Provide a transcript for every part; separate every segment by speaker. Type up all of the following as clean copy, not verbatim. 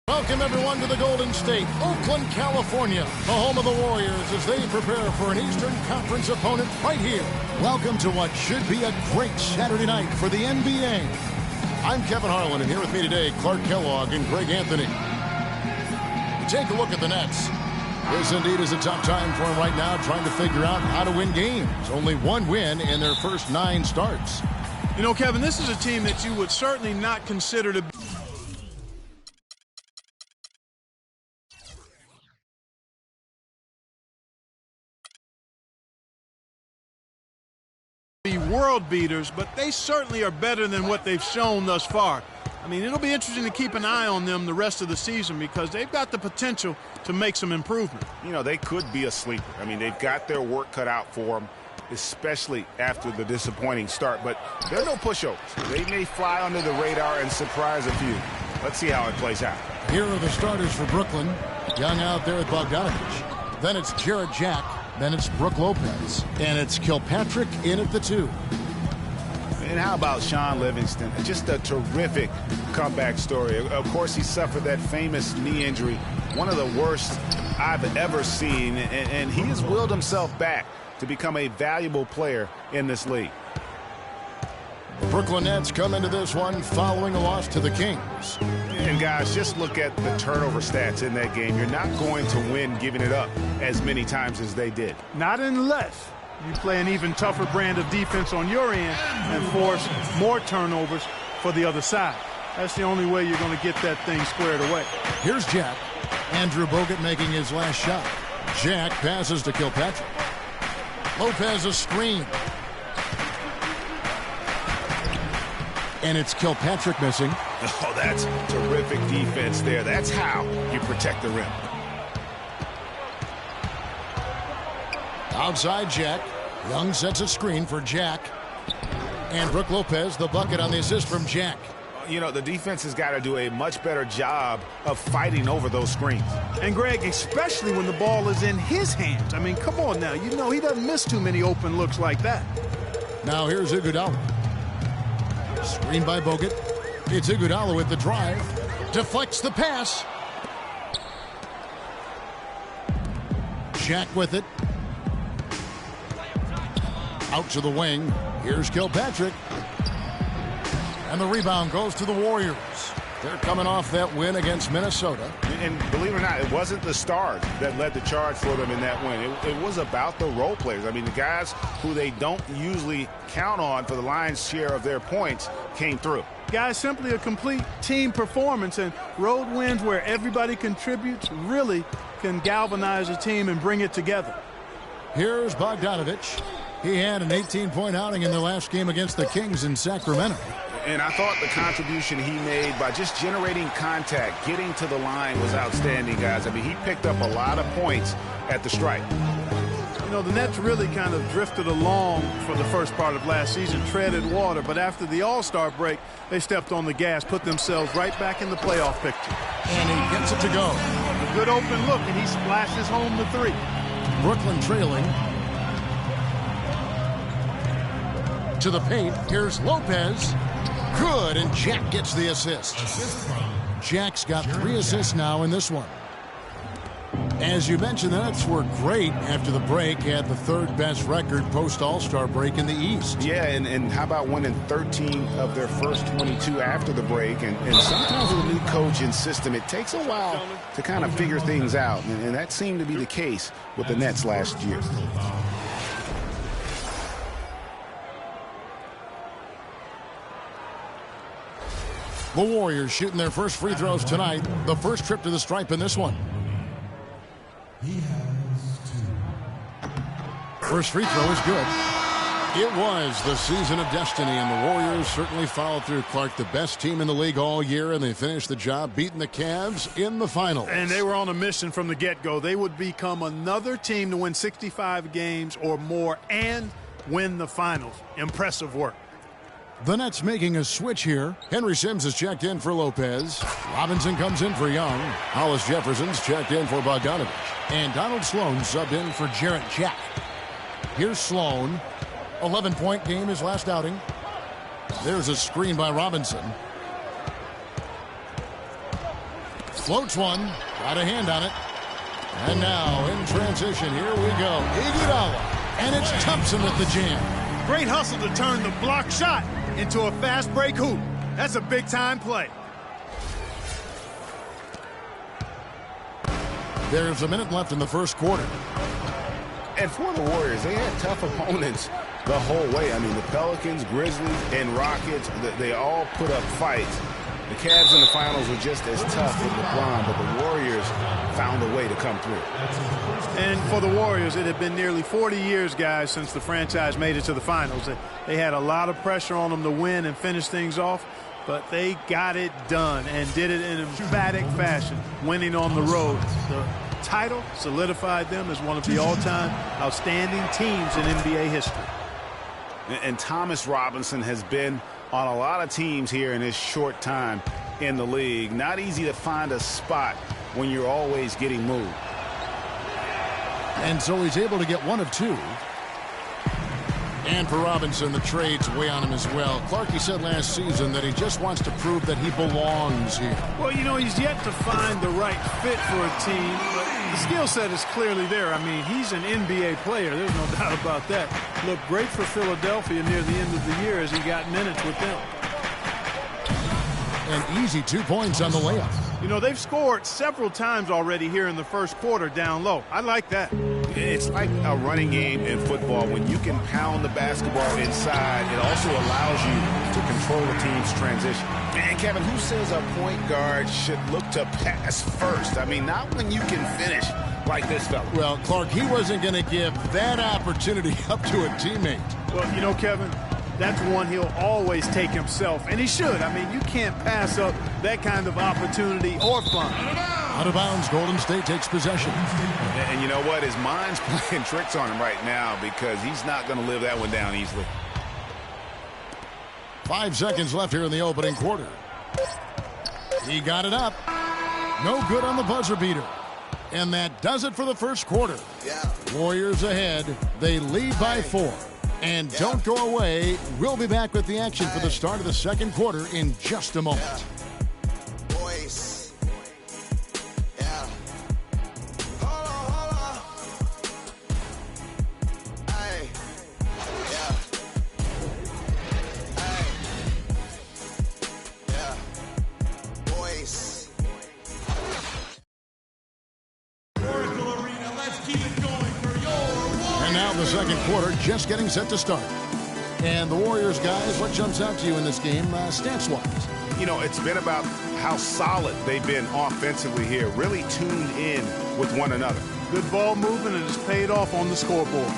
Speaker 1: Welcome, everyone, to the Golden State, Oakland, California, the home of the Warriors as they prepare for an Eastern Conference opponent right here. Welcome to what should be a great Saturday night for the NBA. I'm Kevin Harlan, and here with me today, Clark Kellogg and Greg Anthony. Take a look at the Nets. This indeed is a tough time for them right now, trying to figure out how to win games. Only one win in their first 9 starts.
Speaker 2: You know, Kevin, this is a team that you would certainly not consider to be world beaters, but they certainly are better than what they've shown thus far. I mean, it'll be interesting to keep an eye on them the rest of the season because they've got the potential to make some improvement.
Speaker 3: You know, they could be a sleeper. I mean, they've got their work cut out for them, especially after the disappointing start, but they're no pushovers. They may fly under the radar and surprise a few. Let's see how it plays out.
Speaker 1: Here are the starters for Brooklyn. Young out there with Bogdanovich. Then it's Jarrett Jack. Then it's Brook Lopez. And it's Kilpatrick in at the 2.
Speaker 3: And how about Sean Livingston? Just a terrific comeback story. Of course, he suffered that famous knee injury, one of the worst I've ever seen, and he has willed himself back to become a valuable player in this league.
Speaker 1: The Brooklyn Nets come into this one following a loss to the Kings.
Speaker 3: And guys, just look at the turnover stats in that game. You're not going to win giving it up as many times as they did.
Speaker 2: Not unless you play an even tougher brand of defense on your end and force more turnovers for the other side. That's the only way you're going to get that thing squared away.
Speaker 1: Here's Jack. Andrew Bogut making his last shot. Jack passes to Kilpatrick. Lopez a screen. And it's Kilpatrick missing.
Speaker 3: Oh, that's terrific defense there. That's how you protect the rim.
Speaker 1: Outside Jack. Young sets a screen for Jack. And Brook Lopez, the bucket on the assist from Jack.
Speaker 3: You know, the defense has got to do a much better job of fighting over those screens.
Speaker 2: And, Greg, especially when the ball is in his hands. I mean, come on now. You know he doesn't miss too many open looks like that.
Speaker 1: Now here's Iguodala. Screen by Bogut. It's Iguodala with the drive. Deflects the pass. Jack with it. Out to the wing. Here's Kilpatrick. And the rebound goes to the Warriors. They're coming off that win against Minnesota.
Speaker 3: And believe it or not, it wasn't the stars that led the charge for them in that win. It was about the role players. I mean, the guys who they don't usually count on for the lion's share of their points came through.
Speaker 2: Guys, simply a complete team performance, and road wins where everybody contributes really can galvanize a team and bring it together.
Speaker 1: Here's Bogdanovich. He had an 18-point outing in their last game against the Kings in Sacramento.
Speaker 3: And I thought the contribution he made by just generating contact, getting to the line was outstanding, guys. I mean, he picked up a lot of points at the stripe.
Speaker 2: You know, the Nets really kind of drifted along for the first part of last season, treaded water, but after the All-Star break, they stepped on the gas, put themselves right back in the playoff picture.
Speaker 1: And he gets it to go.
Speaker 2: A good open look, and he splashes home the 3.
Speaker 1: Brooklyn trailing. To the paint. Here's Lopez. Good, and Jack gets the assist. Jack's got 3 assists now in this one. As you mentioned, the Nets were great after the break, had the 3rd best record post-All-Star break in the East.
Speaker 3: Yeah, and how about winning 13 of their first 22 after the break? And sometimes with a new coach and system, it takes a while to kind of figure things out, and that seemed to be the case with the Nets last year.
Speaker 1: The Warriors shooting their first free throws tonight. The first trip to the stripe in this one. First free throw is good. It was the season of destiny, and the Warriors certainly followed through. Clark, the best team in the league all year, and they finished the job beating the Cavs in the finals.
Speaker 2: And they were on a mission from the get-go. They would become another team to win 65 games or more and win the finals. Impressive work.
Speaker 1: The Nets making a switch here. Henry Sims has checked in for Lopez. Robinson comes in for Young. Hollis Jefferson's checked in for Bogdanovich. And Donald Sloan subbed in for Jarrett Jack. Here's Sloan. 11-point game his last outing. There's a screen by Robinson. Floats one. Got a hand on it. And now in transition, here we go. Iguodala. And it's Thompson with the jam.
Speaker 2: Great hustle to turn the block shot into a fast break hoop. That's a big-time play.
Speaker 1: There's a minute left in the first quarter.
Speaker 3: And for the Warriors, they had tough opponents the whole way. I mean, the Pelicans, Grizzlies, and Rockets, they all put up fights. The Cavs in the finals were just as tough with LeBron, but the Warriors found a way to come through.
Speaker 2: And for the Warriors, it had been nearly 40 years, guys, since the franchise made it to the finals. They had a lot of pressure on them to win and finish things off, but they got it done and did it in emphatic fashion, winning on the road. The title solidified them as one of the all-time outstanding teams in NBA history.
Speaker 3: And Thomas Robinson has been on a lot of teams here in his short time in the league. Not easy to find a spot when you're always getting moved.
Speaker 1: And so he's able to get one of two. And for Robinson, the trade's way on him as well. Clarkie said last season that he just wants to prove that he belongs here.
Speaker 2: Well, you know, he's yet to find the right fit for a team, but the skill set is clearly there. I mean, he's an NBA player. There's no doubt about that. Looked great for Philadelphia near the end of the year as he got minutes with them.
Speaker 1: An easy 2 points on the layup.
Speaker 2: You know, they've scored several times already here in the first quarter down low. I like that.
Speaker 3: It's like a running game in football. When you can pound the basketball inside, it also allows you to control the team's transition. And Kevin, who says a point guard should look to pass first? I mean, not when you can finish like this fella.
Speaker 1: Well, Clark, he wasn't going to give that opportunity up to a teammate.
Speaker 2: Well, you know, Kevin, that's one he'll always take himself, and he should. I mean, you can't pass up that kind of opportunity or fun.
Speaker 1: Out of bounds, Golden State takes possession.
Speaker 3: And you know what? His mind's playing tricks on him right now because he's not going to live that one down easily.
Speaker 1: 5 seconds left here in the opening quarter. He got it up. No good on the buzzer beater. And that does it for the first quarter. Warriors ahead. They lead by 4. And don't go away. We'll be back with the action for the start of the second quarter in just a moment.
Speaker 4: Boys. Yeah. Hold on. Hey. Yeah. Hey. Yeah. Boys.
Speaker 1: And now the second quarter just getting set to start. And the Warriors, guys, what jumps out to you in this game stats-wise?
Speaker 3: You know, it's been about how solid they've been offensively here, really tuned in with one another.
Speaker 2: Good ball movement, and it's paid off on the scoreboard.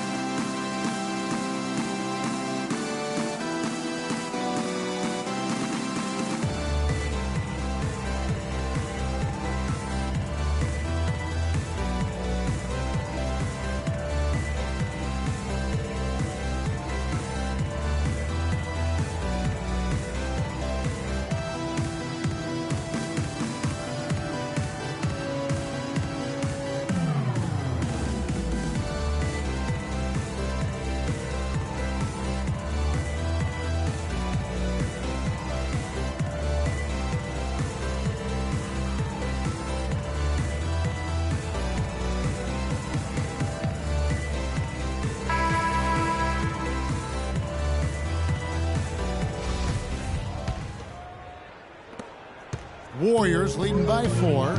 Speaker 1: Warriors leading by 4.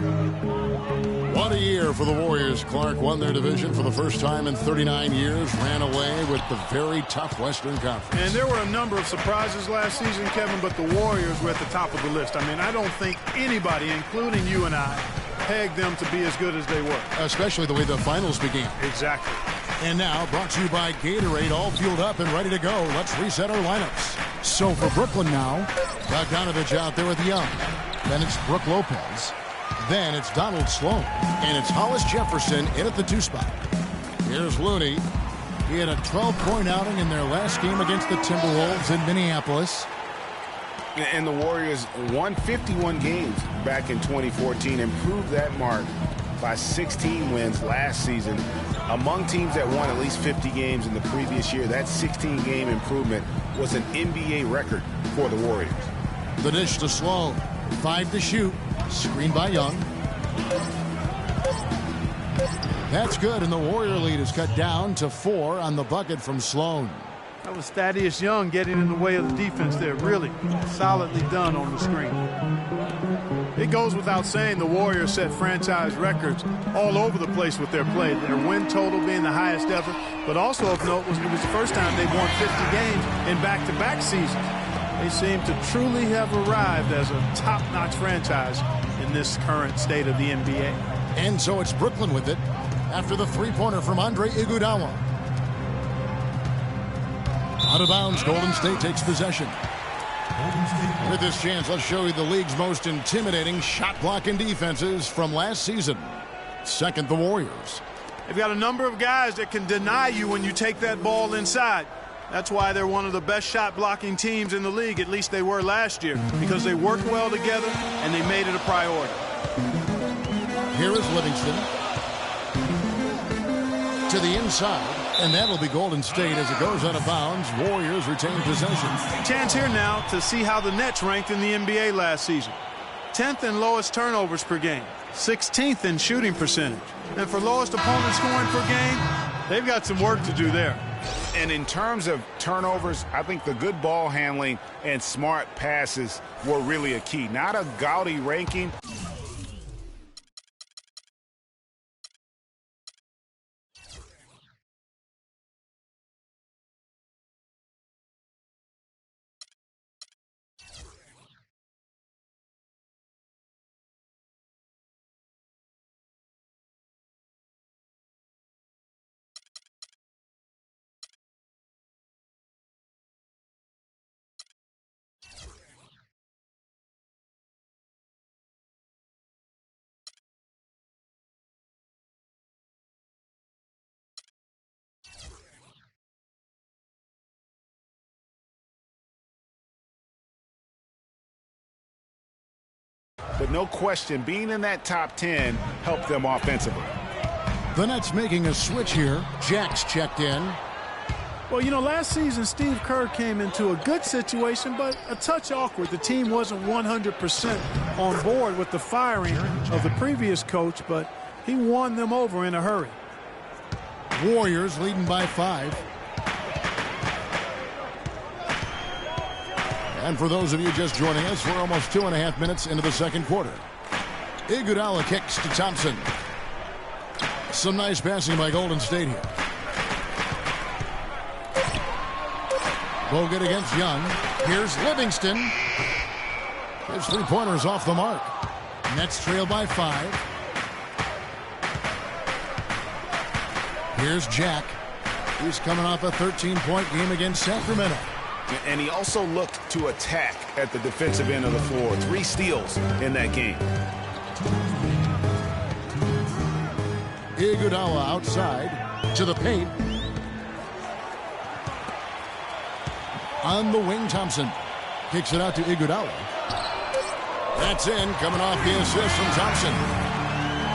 Speaker 1: What a year for the Warriors. Clark won their division for the first time in 39 years, ran away with the very tough Western Conference.
Speaker 2: And there were a number of surprises last season, Kevin, but the Warriors were at the top of the list. I mean, I don't think anybody, including you and I, pegged them to be as good as they were.
Speaker 1: Especially the way the finals began.
Speaker 2: Exactly.
Speaker 1: And now, brought to you by Gatorade, all fueled up and ready to go. Let's reset our lineups. So for Brooklyn now, Bogdanovich out there with Young. Then it's Brook Lopez. Then it's Donald Sloan. And it's Hollis Jefferson in at the 2 spot. Here's Looney. He had a 12-point outing in their last game against the Timberwolves in Minneapolis.
Speaker 3: And the Warriors won 51 games back in 2014, improved that mark by 16 wins last season. Among teams that won at least 50 games in the previous year, that 16-game improvement was an NBA record for the Warriors.
Speaker 1: The dish to Sloan. 5 to shoot. Screen by Young. That's good, and the Warrior lead is cut down to 4 on the bucket from Sloan.
Speaker 2: That was Thaddeus Young getting in the way of the defense there. Really solidly done on the screen. It goes without saying the Warriors set franchise records all over the place with their play. Their win total being the highest ever, but also of note was it was the first time they've won 50 games in back-to-back seasons. They seem to truly have arrived as a top-notch franchise in this current state of the NBA.
Speaker 1: And so it's Brooklyn with it after the three-pointer from Andre Iguodala. Out of bounds, Golden State takes possession. With this chance, let's show you the league's most intimidating shot-blocking defenses from last season. Second, the Warriors.
Speaker 2: They've got a number of guys that can deny you when you take that ball inside. That's why they're one of the best shot-blocking teams in the league, at least they were last year, because they worked well together and they made it a priority.
Speaker 1: Here is Livingston. To the inside. And that'll be Golden State as it goes out of bounds. Warriors retain possession.
Speaker 2: Chance here now to see how the Nets ranked in the NBA last season. 10th in lowest turnovers per game. 16th in shooting percentage. And for lowest opponent scoring per game, they've got some work to do there.
Speaker 3: And in terms of turnovers, I think the good ball handling and smart passes were really a key. Not a gaudy ranking. But no question, being in that top 10 helped them offensively.
Speaker 1: The Nets making a switch here. Jack's checked in.
Speaker 2: Well, you know, last season, Steve Kerr came into a good situation, but a touch awkward. The team wasn't 100% on board with the firing of the previous coach, but he won them over in a hurry.
Speaker 1: Warriors leading by 5. And for those of you just joining us, we're almost 2.5 minutes into the second quarter. Iguodala kicks to Thompson. Some nice passing by Golden State here. Bogut against Young. Here's Livingston. His three-pointer is off the mark. Nets trail by 5. Here's Jack. He's coming off a 13-point game against Sacramento.
Speaker 3: And he also looked to attack at the defensive end of the floor. 3 steals in that game.
Speaker 1: Iguodala outside to the paint. On the wing, Thompson kicks it out to Iguodala. That's in, coming off the assist from Thompson.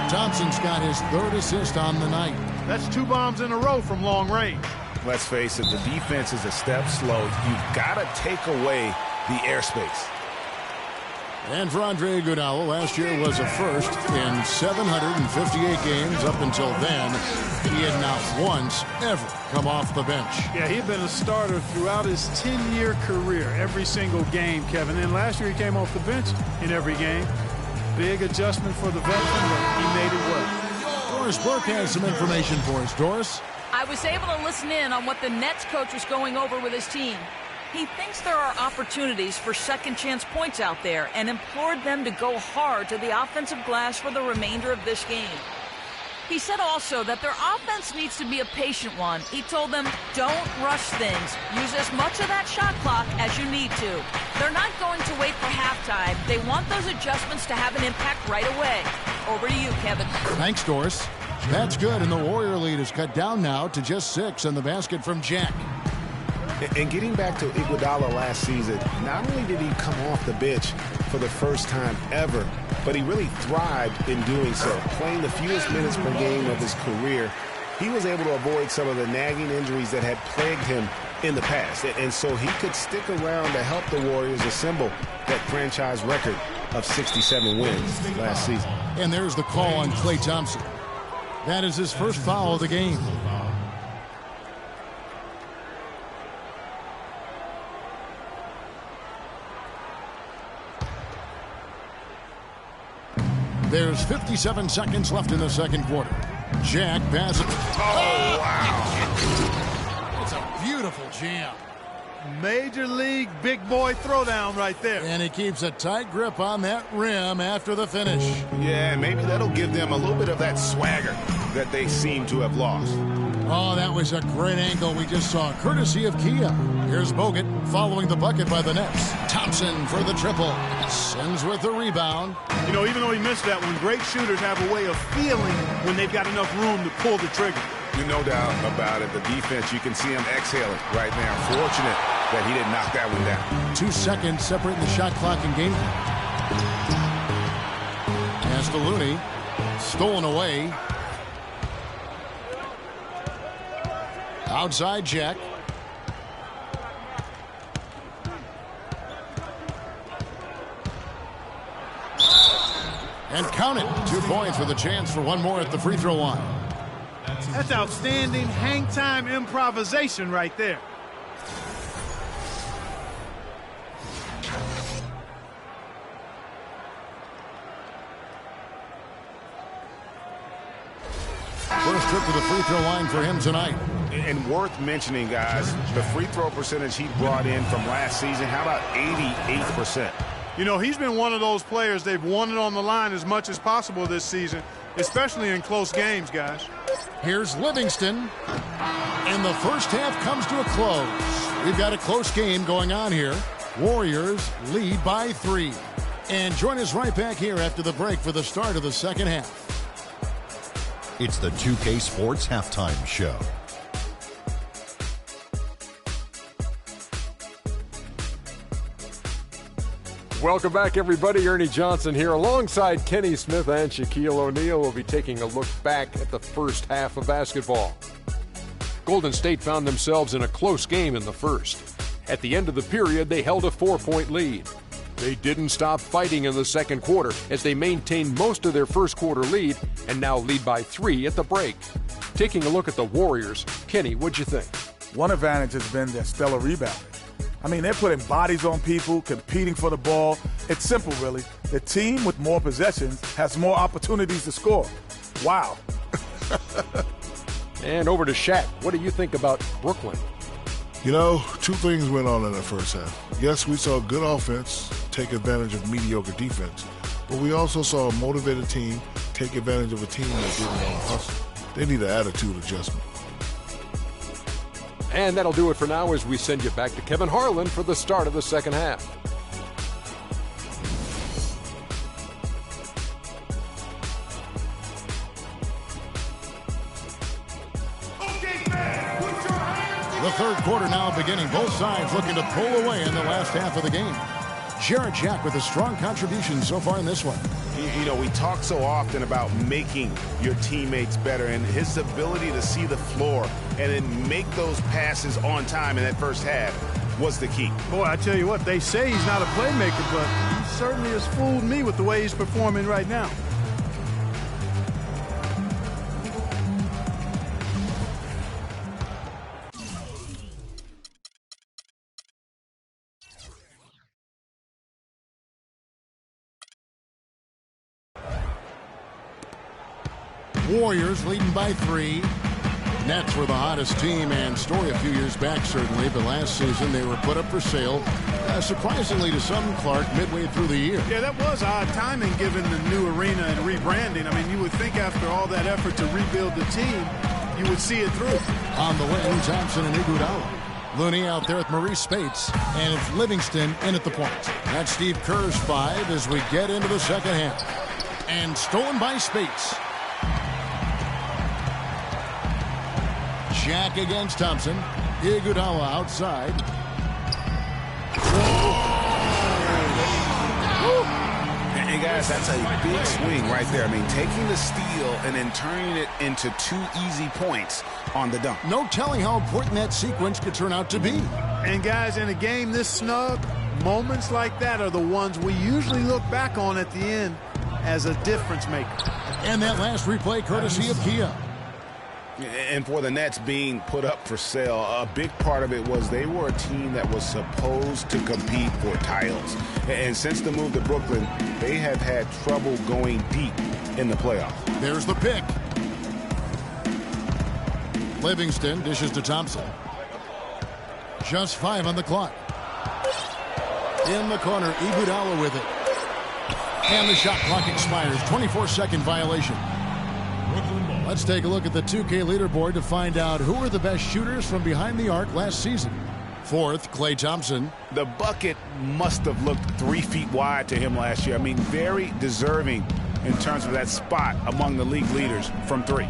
Speaker 1: Thompson's got his 3rd assist on the night.
Speaker 2: That's 2 bombs in a row from long range.
Speaker 3: Let's face it, the defense is a step slow. You've got to take away the airspace.
Speaker 1: And for Andre Iguodala, last year was a first in 758 games. Up until then, he had not once ever come off the bench.
Speaker 2: Yeah, he'd been a starter throughout his 10-year career, every single game, Kevin. And last year he came off the bench in every game. Big adjustment for the veteran, but he made it work.
Speaker 1: Doris Burke has some information for us. Doris?
Speaker 5: I was able to listen in on what the Nets coach was going over with his team. He thinks there are opportunities for second-chance points out there and implored them to go hard to the offensive glass for the remainder of this game. He said also that their offense needs to be a patient one. He told them, don't rush things. Use as much of that shot clock as you need to. They're not going to wait for halftime. They want those adjustments to have an impact right away. Over to you, Kevin.
Speaker 1: Thanks, Doris. That's good, and the Warrior lead is cut down now to just 6 on the basket from Jack.
Speaker 3: And getting back to Iguodala last season, not only did he come off the bench for the first time ever, but he really thrived in doing so. Playing the fewest minutes per game of his career, he was able to avoid some of the nagging injuries that had plagued him in the past. And so he could stick around to help the Warriors assemble that franchise record of 67 wins last season.
Speaker 1: And there's the call on Klay Thompson. That is his first foul of the game. There's 57 seconds left in the second quarter. Jack passes.
Speaker 3: Oh, wow.
Speaker 1: It's a beautiful jam.
Speaker 2: Major league big boy throwdown right there.
Speaker 1: And he keeps a tight grip on that rim after the finish.
Speaker 3: Yeah, maybe that'll give them a little bit of that swagger that they seem to have lost.
Speaker 1: Oh, that was a great angle we just saw, courtesy of Kia. Here's Bogut following the bucket by the Nets. Thompson for the triple. Sends with the rebound.
Speaker 2: You know, even though he missed that one, great shooters have a way of feeling when they've got enough room to pull the trigger.
Speaker 3: No doubt about it. The defense, you can see him exhaling right now. Fortunate that he didn't knock that one down.
Speaker 1: 2 seconds separating the shot clock and game clock. Pass to Looney. Stolen away. Outside Jack. And count it. 2 points with a chance for one more at the free throw line.
Speaker 2: That's outstanding hang time improvisation right there.
Speaker 1: First trip to the free throw line for him tonight.
Speaker 3: And worth mentioning, guys, the free throw percentage he brought in from last season, how about 88%?
Speaker 2: You know, he's been one of those players they've wanted on the line as much as possible this season, especially in close games, guys.
Speaker 1: Here's Livingston. And the first half comes to a close. We've got a close game going on here. Warriors lead by 3. And join us right back here after the break for the start of the second half.
Speaker 6: It's the 2K Sports Halftime Show.
Speaker 7: Welcome back, everybody. Ernie Johnson here alongside Kenny Smith and Shaquille O'Neal. We'll be taking a look back at the first half of basketball. Golden State found themselves in a close game in the first. At the end of the period, they held a 4-point lead. They didn't stop fighting in the second quarter as they maintained most of their first quarter lead and now lead by 3 at the break. Taking a look at the Warriors, Kenny, what'd you think?
Speaker 8: One advantage has been their stellar rebounding. I mean, they're putting bodies on people, competing for the ball. It's simple, really. The team with more possessions has more opportunities to score. Wow.
Speaker 7: And over to Shaq. What do you think about Brooklyn?
Speaker 9: You know, 2 things went on in the first half. Yes, we saw good offense take advantage of mediocre defense, but we also saw a motivated team take advantage of a team that didn't want to hustle. They need an attitude adjustment.
Speaker 7: And that'll do it for now as we send you back to Kevin Harlan for the start of the second half.
Speaker 1: The third quarter now beginning. Both sides looking to pull away in the last half of the game. Jarrett Jack with a strong contribution so far in this one.
Speaker 3: You know, we talk so often about making your teammates better, and his ability to see the floor and then make those passes on time in that first half was the key.
Speaker 2: Boy, I tell you what, they say he's not a playmaker, but he certainly has fooled me with the way he's performing right now.
Speaker 1: Warriors leading by 3. Nets were the hottest team and story a few years back, certainly, but last season they were put up for sale, surprisingly to some, Clark, midway through the year.
Speaker 2: Yeah, that was odd timing given the new arena and rebranding. I mean, you would think after all that effort to rebuild the team, you would see it through.
Speaker 1: On the wing, Thompson and Iguodala. Looney out there with Maurice Spates, and it's Livingston in at the point. That's Steve Kerr's 5 as we get into the second half. And stolen by Spates. Jack against Thompson. Iguodala outside.
Speaker 3: And guys, that's a big swing right there. I mean, taking the steal and then turning it into 2 easy points on the dunk.
Speaker 1: No telling how important that sequence could turn out to be.
Speaker 2: And guys, in a game this snug, moments like that are the ones we usually look back on at the end as a difference maker.
Speaker 1: And that last replay courtesy of Kia.
Speaker 3: And for the Nets being put up for sale, a big part of it was they were a team that was supposed to compete for titles. And since the move to Brooklyn, they have had trouble going deep in the playoffs.
Speaker 1: There's the pick. Livingston dishes to Thompson. Just 5 on the clock. In the corner, Iguodala with it. And the shot clock expires. 24-second violation. Let's take a look at the 2K leaderboard to find out who are the best shooters from behind the arc last season. 4th, Klay Thompson.
Speaker 3: The bucket must have looked 3 feet wide to him last year. I mean, very deserving in terms of that spot among the league leaders from 3.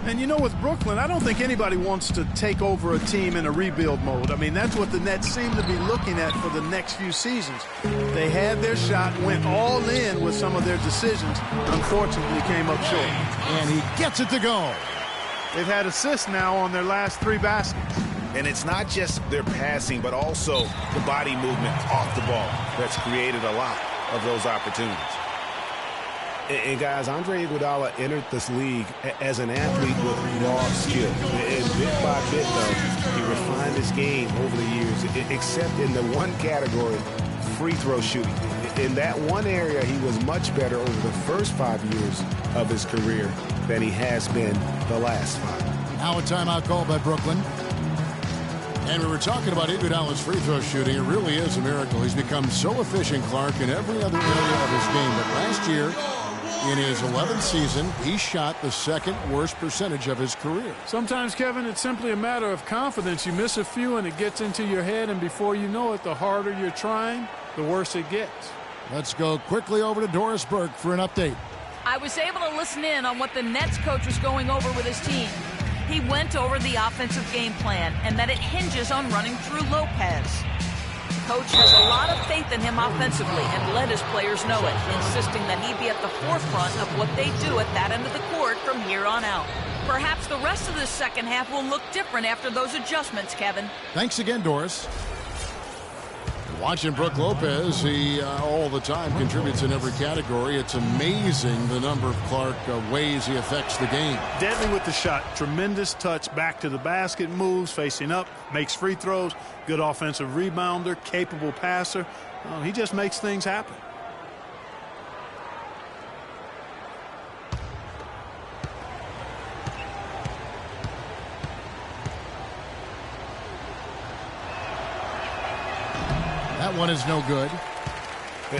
Speaker 2: And you know, with Brooklyn, I don't think anybody wants to take over a team in a rebuild mode. I mean, that's what the Nets seem to be looking at for the next few seasons. They had their shot, went all in with some of their decisions, unfortunately came up short.
Speaker 1: And he gets it to go.
Speaker 2: They've had assists now on their last 3 baskets.
Speaker 3: And it's not just their passing, but also the body movement off the ball that's created a lot of those opportunities. And guys, Andre Iguodala entered this league as an athlete with raw skill. And bit by bit, though, he refined his game over the years, except in the one category, free throw shooting. In that one area, he was much better over the first 5 years of his career than he has been the last 5.
Speaker 1: Now a timeout call by Brooklyn. And we were talking about Iguodala's free throw shooting. It really is a miracle. He's become so efficient, Clark, in every other area of his game. But last year, in his 11th season, he shot the 2nd worst percentage of his career.
Speaker 2: Sometimes, Kevin, it's simply a matter of confidence. You miss a few and it gets into your head, and before you know it, the harder you're trying, the worse it gets.
Speaker 1: Let's go quickly over to Doris Burke for an update.
Speaker 5: I was able to listen in on what the Nets coach was going over with his team. He went over the offensive game plan and that it hinges on running through Lopez. Coach has a lot of faith in him offensively and let his players know it, insisting that he be at the forefront of what they do at that end of the court from here on out. Perhaps the rest of the second half will look different after those adjustments, Kevin.
Speaker 1: Thanks again, Doris. Watching Brook Lopez, he all the time contributes in every category. It's amazing the number of Clark ways he affects the game.
Speaker 2: Deadly with the shot. Tremendous touch back to the basket, moves, facing up, makes free throws, good offensive rebounder, capable passer. He just makes things happen.
Speaker 1: That one is no good.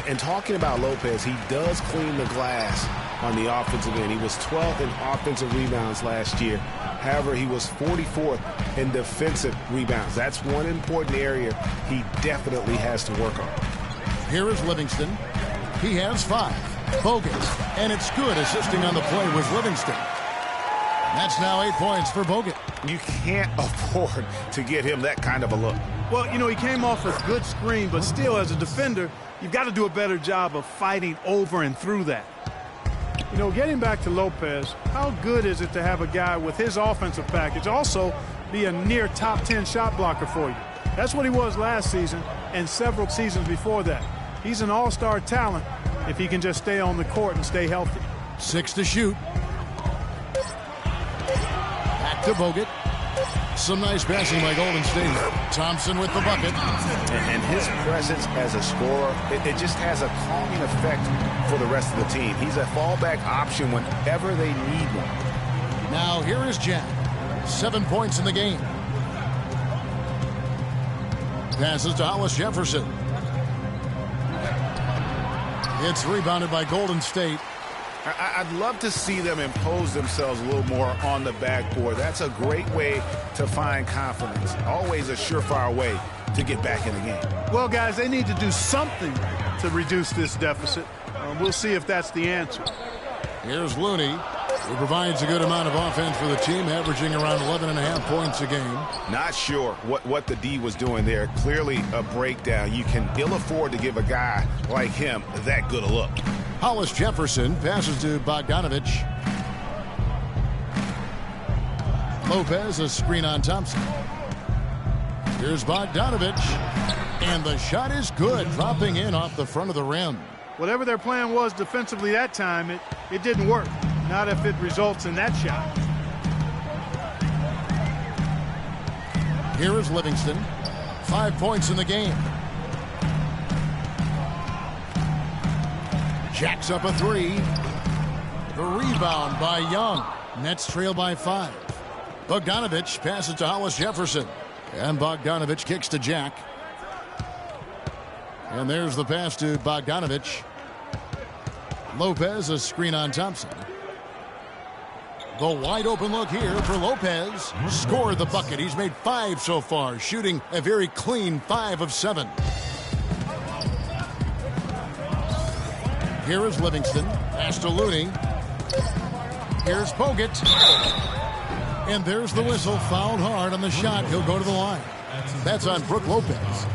Speaker 3: And talking about Lopez, he does clean the glass on the offensive end. He was 12th in offensive rebounds last year. However, he was 44th in defensive rebounds. That's one important area he definitely has to work on.
Speaker 1: Here is Livingston. He has 5. Bogut. And it's good. Assisting on the play was Livingston. That's now 8 points for Bogut.
Speaker 3: You can't afford to get him that kind of a look.
Speaker 2: Well, you know, he came off a good screen, but still, as a defender, you've got to do a better job of fighting over and through that. You know, getting back to Lopez, how good is it to have a guy with his offensive package also be a near top 10 shot blocker for you? That's what he was last season and several seasons before that. He's an all-star talent if he can just stay on the court and stay healthy.
Speaker 1: 6 to shoot. Back to Bogut. Some nice passing by Golden State. Thompson with the bucket.
Speaker 3: And his presence as a scorer, it just has a calming effect for the rest of the team. He's a fallback option whenever they need one.
Speaker 1: Now here is Jack. 7 points in the game. Passes to Hollis Jefferson. It's rebounded by Golden State.
Speaker 3: I'd love to see them impose themselves a little more on the backboard. That's a great way to find confidence. Always a surefire way to get back in the game.
Speaker 2: Well, guys, they need to do something to reduce this deficit. We'll see if that's the answer.
Speaker 1: Here's Looney, who provides a good amount of offense for the team, averaging around 11.5 points a game.
Speaker 3: Not sure what the D was doing there. Clearly a breakdown. You can ill afford to give a guy like him that good a look.
Speaker 1: Hollis Jefferson passes to Bogdanovich. Lopez, a screen on Thompson. Here's Bogdanovich. And the shot is good, dropping in off the front of the rim.
Speaker 2: whatever their plan was defensively that time, it didn't work. Not if it results in that shot.
Speaker 1: Here is Livingston. 5 points in the game. Jacks up a three. The rebound by Young. Nets trail by 5. Bogdanovich passes to Hollis Jefferson. And Bogdanovich kicks to Jack. And there's the pass to Bogdanovich. Lopez, a screen on Thompson. The wide open look here for Lopez. Scored the bucket. He's made 5 so far, shooting a very clean 5 of 7. Here is Livingston. Pass to Looney. Here's Bogut. And there's the whistle. Fouled hard on the shot. He'll go to the line. That's on Brook Lopez.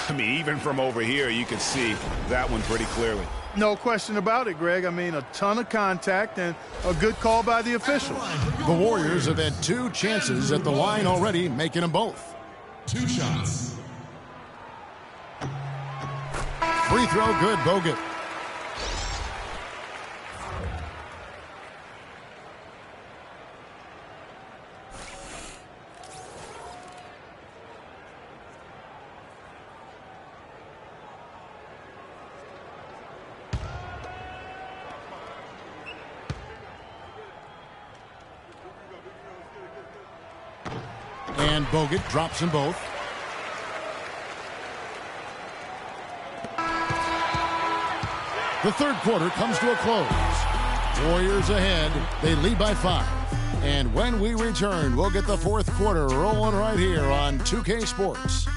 Speaker 3: I mean, even from over here, you can see that one pretty clearly.
Speaker 2: No question about it, Greg. I mean, a ton of contact and a good call by the officials.
Speaker 1: The Warriors have had 2 chances at the line already, making them both.
Speaker 10: 2 shots.
Speaker 1: Free throw good, Bogut. And Bogut drops them both. The third quarter comes to a close. Warriors ahead. They lead by 5. And when we return, we'll get the fourth quarter rolling right here on 2K Sports.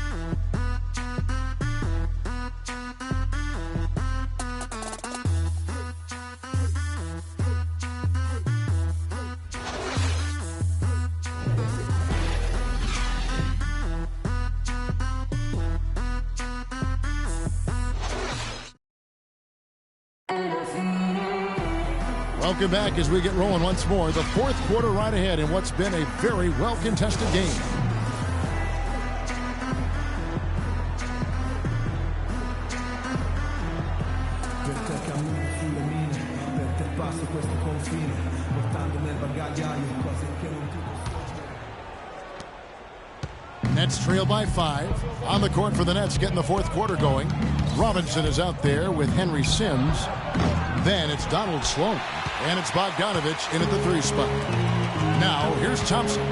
Speaker 1: Welcome back as we get rolling once more. The fourth quarter right ahead in what's been a very well-contested game. Nets trail by 5. On the court for the Nets, getting the fourth quarter going. Robinson is out there with Henry Sims. Then it's Donald Sloan. And it's Bogdanovich in at the 3 spot. Now, here's Thompson.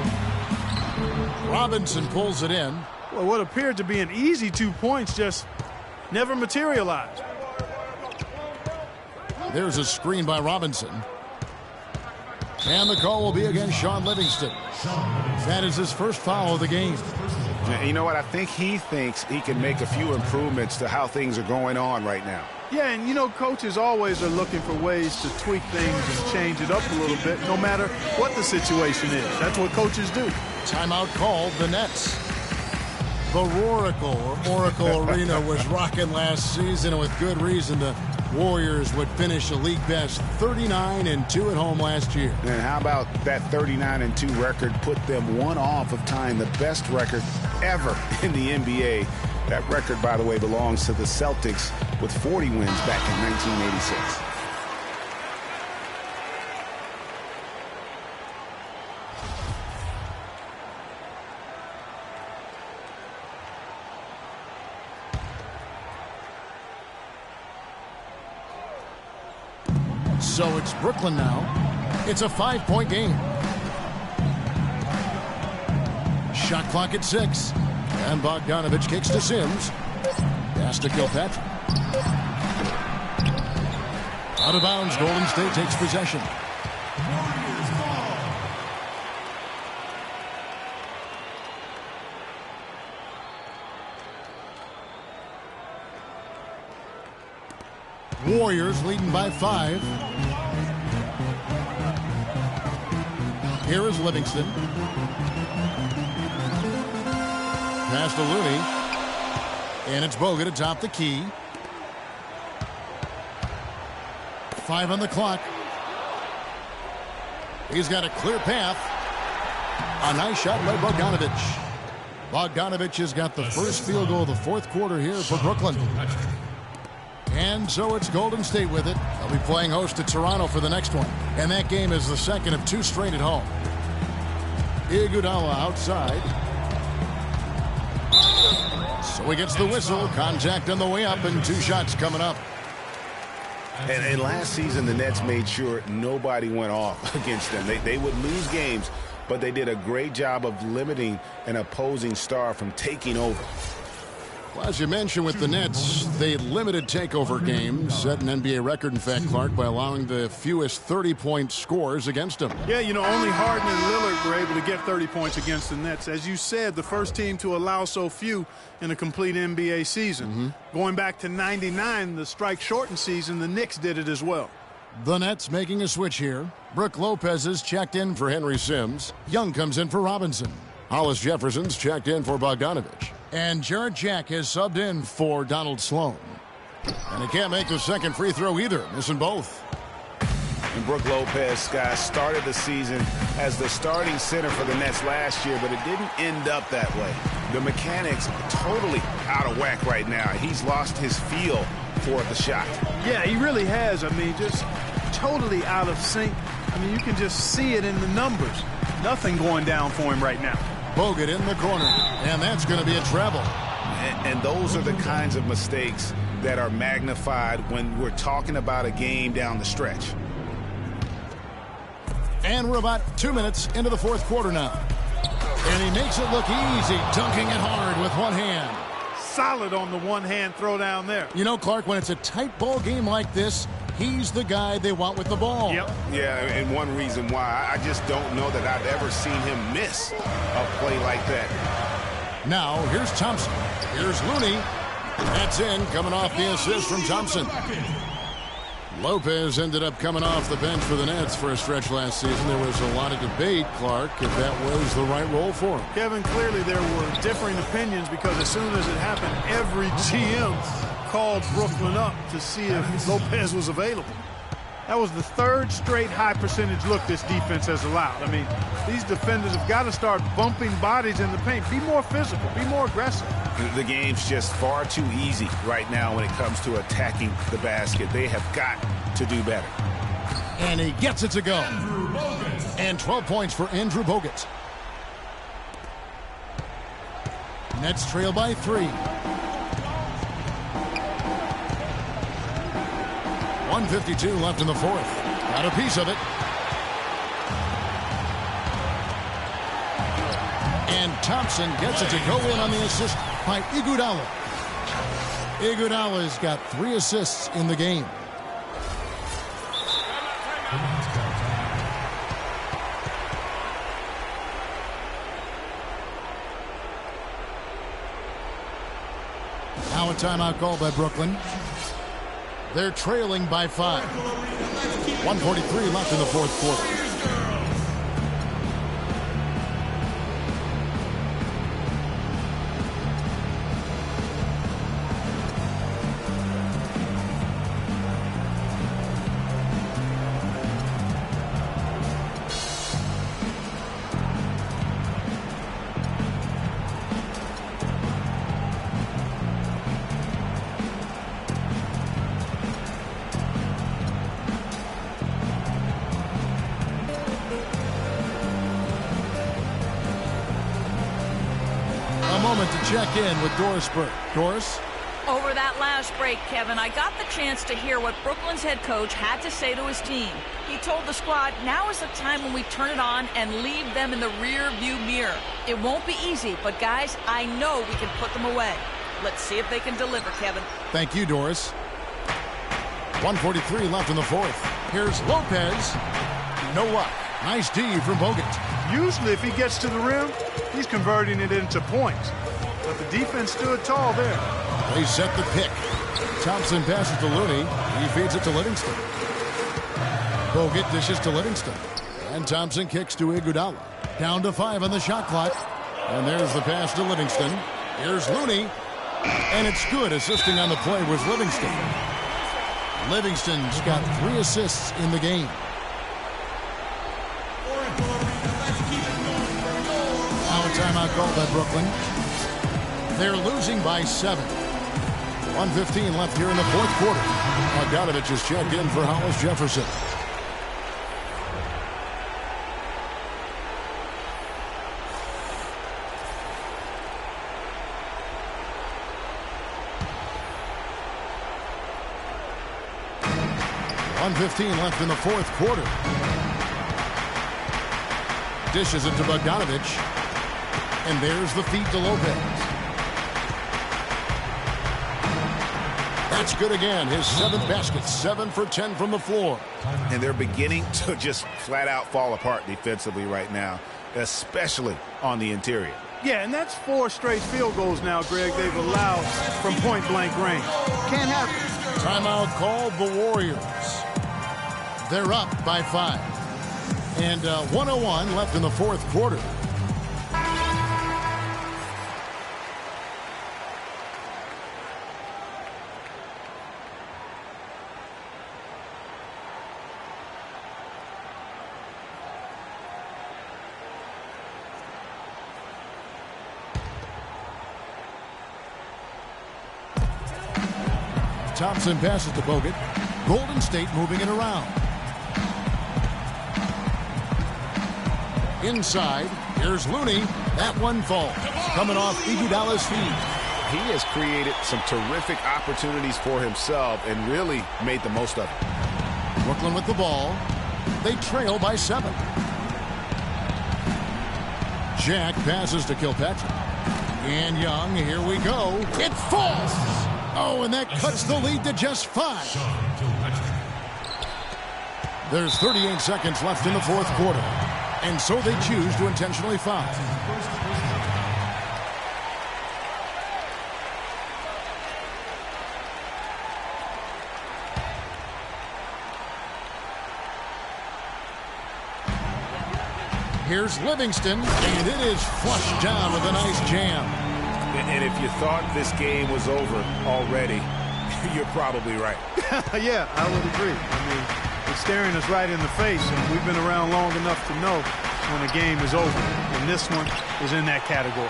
Speaker 1: Robinson pulls it in.
Speaker 2: Well, what appeared to be an easy 2 points just never materialized.
Speaker 1: There's a screen by Robinson. And the call will be against Sean Livingston. That is his first foul of the game.
Speaker 3: You know what? I think he thinks he can make a few improvements to how things are going on right now.
Speaker 2: Yeah, and you know, coaches always are looking for ways to tweak things and change it up a little bit, no matter what the situation is. That's what coaches do.
Speaker 1: Timeout called the Nets. The Oracle Arena was rocking last season, and with good reason. The Warriors would finish a league best 39-2 at home last year.
Speaker 3: And how about that 39-2 record put them 1 off of tying the best record ever in the NBA. That record, by the way, belongs to the Celtics with 40 wins back in 1986.
Speaker 1: So it's Brooklyn now. It's a 5-point game. Shot clock at 6. And Bogdanovich kicks to Sims. Pass to Kilpatrick. Out of bounds, Golden State takes possession. Warriors leading by 5. Here is Livingston. Pass to Looney. And it's Bogut atop the key. 5 on the clock. He's got a clear path. A nice shot by Bogdanovich. Bogdanovich has got the first field goal of the fourth quarter here for Brooklyn. And so it's Golden State with it. They'll be playing host to Toronto for the next one. And that game is the second of 2 straight at home. Iguodala outside. So he gets the whistle. Contact on the way up and 2 shots coming up.
Speaker 3: And last season, the Nets made sure nobody went off against them. They would lose games, but they did a great job of limiting an opposing star from taking over.
Speaker 1: Well, as you mentioned with the Nets, they limited takeover games, set an NBA record, in fact, Clark, by allowing the fewest 30-point scores against them.
Speaker 2: Yeah, you know, only Harden and Lillard were able to get 30 points against the Nets. As you said, the first team to allow so few in a complete NBA season. Going back to 99, the strike-shortened season, the Knicks did it as well.
Speaker 1: The Nets making a switch here. Brook Lopez is checked in for Henry Sims. Young comes in for Robinson. Hollis Jefferson's checked in for Bogdanovich. And Jarrett Jack has subbed in for Donald Sloan. And he can't make the second free throw either, missing both.
Speaker 3: And Brook Lopez, guys, started the season as the starting center for the Nets last year, but it didn't end up that way. The mechanics totally out of whack right now. He's lost his feel for the shot.
Speaker 2: Yeah, he really has. I mean, just totally out of sync. I mean, you can just see it in the numbers. Nothing going down for him right now.
Speaker 1: Bogut in the corner, and that's going to be a treble.
Speaker 3: And those are the kinds of mistakes that are magnified when we're talking about a game down the stretch.
Speaker 1: And we're about 2 minutes into the fourth quarter now. And he makes it look easy, dunking it hard with one hand.
Speaker 2: Solid on the one-hand throw down there.
Speaker 1: You know, Clark, when it's a tight ball game like this, he's the guy they want with the ball.
Speaker 2: Yep.
Speaker 3: Yeah, and one reason why, I just don't know that I've ever seen him miss a play like that.
Speaker 1: Now, here's Thompson. Here's Looney. That's in, coming off the assist from Thompson. Lopez ended up coming off the bench for the Nets for a stretch last season. There was a lot of debate, Clark, if that was the right role for him.
Speaker 2: Kevin, clearly there were differing opinions because as soon as it happened, every GM called Brooklyn up to see if Lopez was available. That was the 3rd straight high percentage look this defense has allowed. I mean, these defenders have got to start bumping bodies in the paint. Be more physical. Be more aggressive.
Speaker 3: The game's just far too easy right now when it comes to attacking the basket. They have got to do better.
Speaker 1: And he gets it to go. And 12 points for Andrew Bogut. Nets trail by 3. 1:52 left in the fourth. Got a piece of it. And Thompson gets it to go in on the assist by Iguodala. Iguodala's got 3 assists in the game. Now a timeout called by Brooklyn. They're trailing by 5. 1:43 left in the fourth quarter. Check in with Doris Burke. Doris?
Speaker 5: Over that last break, Kevin, I got the chance to hear what Brooklyn's head coach had to say to his team. He told the squad, now is the time when we turn it on and leave them in the rear view mirror. It won't be easy, but guys, I know we can put them away. Let's see if they can deliver, Kevin.
Speaker 1: Thank you, Doris. 1:43 left in the fourth. Here's Lopez. No luck. Nice D from Bogut.
Speaker 2: Usually if he gets to the rim, he's converting it into points. But the defense stood tall there.
Speaker 1: They set the pick. Thompson passes to Looney. He feeds it to Livingston. Bogut dishes to Livingston. And Thompson kicks to Iguodala. Down to 5 on the shot clock. And there's the pass to Livingston. Here's Looney. And it's good. Assisting on the play was Livingston. Livingston's got 3 assists in the game. Now a timeout called by Brooklyn. They're losing by 7. 1:15 left here in the fourth quarter. Bogdanovich is checked in for Hollis Jefferson. .115 left in the fourth quarter. Dishes it to Bogdanovich. And there's the feed to Lopez. That's good again. His 7th basket. 7 for 10 from the floor.
Speaker 3: And they're beginning to just flat out fall apart defensively right now, especially on the interior.
Speaker 2: Yeah, and that's 4 straight field goals now, Greg, they've allowed from point-blank range. Can't have it.
Speaker 1: Timeout called the Warriors. They're up by 5. And 1:01 left in the fourth quarter. Thompson passes to Bogut. Golden State moving it around. Inside, here's Looney. That one falls. Coming off Iguodala's feet.
Speaker 3: He has created some terrific opportunities for himself and really made the most of it.
Speaker 1: Brooklyn with the ball. They trail by 7. Jack passes to Kilpatrick. And Young, here we go. It falls. Oh, and that cuts the lead to just 5. There's 38 seconds left in the fourth quarter. And so they choose to intentionally foul. Here's Livingston, and it is flushed down with a nice jam.
Speaker 3: And if you thought this game was over already, you're probably right.
Speaker 2: Yeah, I would agree. I mean, it's staring us right in the face, and we've been around long enough to know when a game is over. And this one is in that category.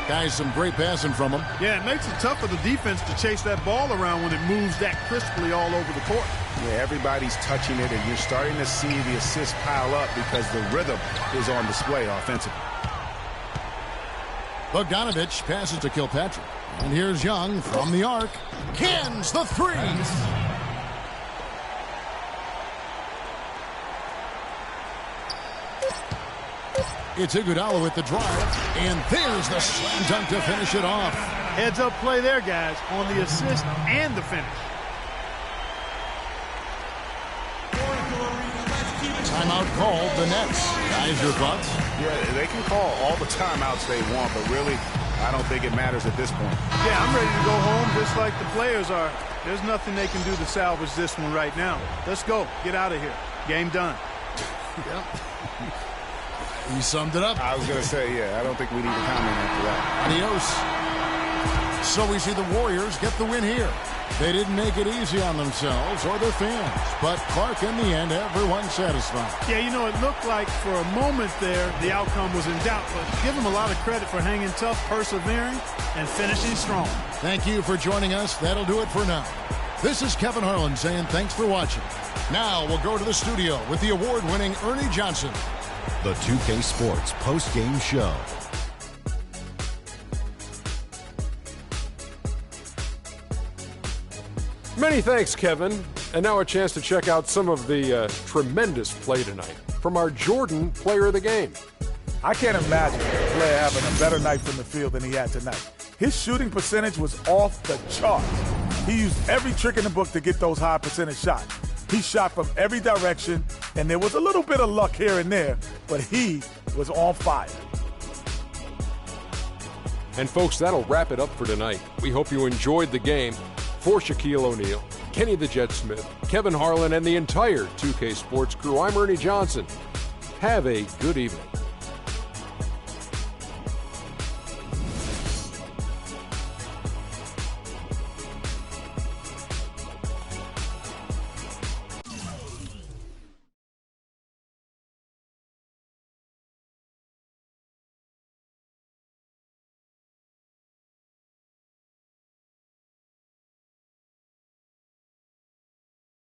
Speaker 1: Guys, some great passing from him.
Speaker 2: Yeah, it makes it tough for the defense to chase that ball around when it moves that crisply all over the court.
Speaker 3: Yeah, everybody's touching it, and you're starting to see the assists pile up because the rhythm is on display offensively.
Speaker 1: Bogdanovich passes to Kilpatrick. And here's Young from the arc. Cans the 3. It's Iguodala with the drive. And there's the slam dunk to finish it off.
Speaker 2: Heads-up play there, guys, on the assist and the finish.
Speaker 1: Timeout called. The Nets. Guys, your thoughts?
Speaker 3: Yeah, they can call all the timeouts they want, but really, I don't think it matters at this point.
Speaker 2: Yeah, I'm ready to go home just like the players are. There's nothing they can do to salvage this one right now. Let's go. Get out of here. Game done.
Speaker 1: Yep. You summed it up.
Speaker 3: I was going to say, yeah, I don't think we need to comment after that.
Speaker 1: Adios. So we see the Warriors get the win here. They didn't make it easy on themselves or their fans. But Clark, in the end, everyone's satisfied.
Speaker 2: Yeah, you know, it looked like for a moment there the outcome was in doubt. But give them a lot of credit for hanging tough, persevering, and finishing strong.
Speaker 1: Thank you for joining us. That'll do it for now. This is Kevin Harlan saying thanks for watching. Now we'll go to the studio with the award-winning Ernie Johnson.
Speaker 6: The 2K Sports post-game show.
Speaker 7: Many thanks, Kevin. And now a chance to check out some of the tremendous play tonight from our Jordan player of the game.
Speaker 8: I can't imagine a player having a better night from the field than he had tonight. His shooting percentage was off the charts. He used every trick in the book to get those high percentage shots. He shot from every direction, and there was a little bit of luck here and there, but he was on fire.
Speaker 7: And folks, that'll wrap it up for tonight. We hope you enjoyed the game. For Shaquille O'Neal, Kenny the Jet Smith, Kevin Harlan, and the entire 2K Sports crew, I'm Ernie Johnson. Have a good evening.